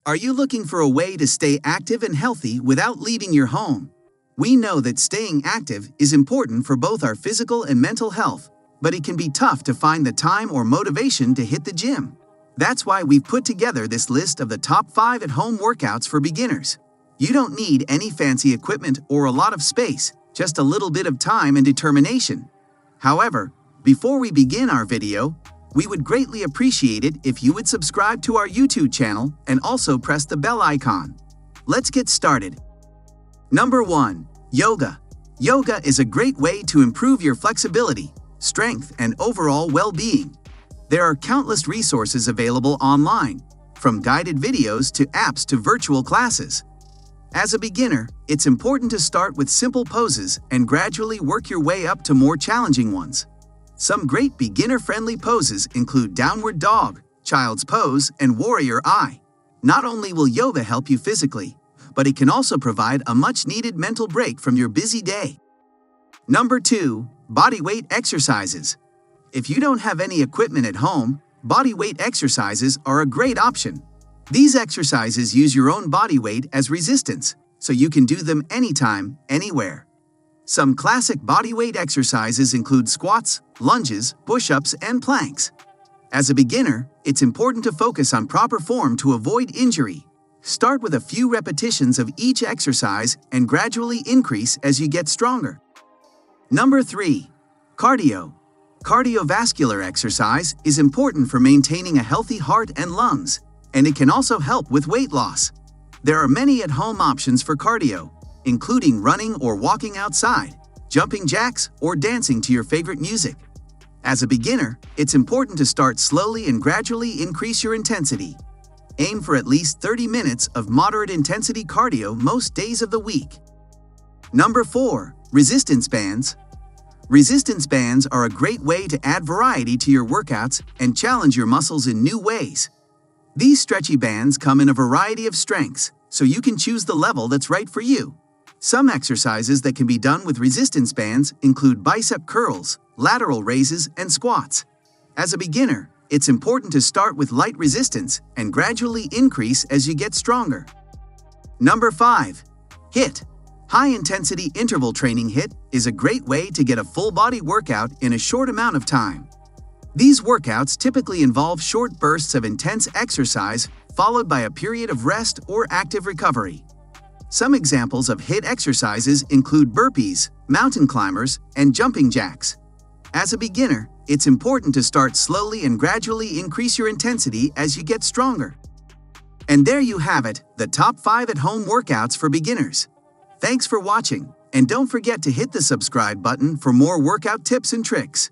Are you looking for a way to stay active and healthy without leaving your home? We know that staying active is important for both our physical and mental health, but it can be tough to find the time or motivation to hit the gym. That's why we've put together this list of the top 5 at-home workouts for beginners. You don't need any fancy equipment or a lot of space, just a little bit of time and determination. However, before we begin our video, we would greatly appreciate it if you would subscribe to our YouTube channel and also press the bell icon. Let's get started. Number 1. Yoga. Yoga is a great way to improve your flexibility, strength, and overall well-being. There are countless resources available online, from guided videos to apps to virtual classes. As a beginner, it's important to start with simple poses and gradually work your way up to more challenging ones. Some great beginner-friendly poses include Downward Dog, Child's Pose, and Warrior Eye. Not only will yoga help you physically, but it can also provide a much-needed mental break from your busy day. Number 2. Bodyweight exercises. If you don't have any equipment at home, bodyweight exercises are a great option. These exercises use your own body weight as resistance, so you can do them anytime, anywhere. Some classic bodyweight exercises include squats, lunges, push-ups, and planks. As a beginner, it's important to focus on proper form to avoid injury. Start with a few repetitions of each exercise and gradually increase as you get stronger. Number 3. Cardio. Cardiovascular exercise is important for maintaining a healthy heart and lungs, and it can also help with weight loss. There are many at-home options for cardio, including running or walking outside, jumping jacks, or dancing to your favorite music. As a beginner, it's important to start slowly and gradually increase your intensity. Aim for at least 30 minutes of moderate intensity cardio most days of the week. Number 4. Resistance bands. Resistance bands are a great way to add variety to your workouts and challenge your muscles in new ways. These stretchy bands come in a variety of strengths, so you can choose the level that's right for you. Some exercises that can be done with resistance bands include bicep curls, lateral raises, and squats. As a beginner, it's important to start with light resistance and gradually increase as you get stronger. Number 5. HIIT. High-intensity interval training HIIT is a great way to get a full-body workout in a short amount of time. These workouts typically involve short bursts of intense exercise followed by a period of rest or active recovery. Some examples of HIIT exercises include burpees, mountain climbers, and jumping jacks. As a beginner, it's important to start slowly and gradually increase your intensity as you get stronger. And there you have it, the top 5 at-home workouts for beginners. Thanks for watching, and don't forget to hit the subscribe button for more workout tips and tricks.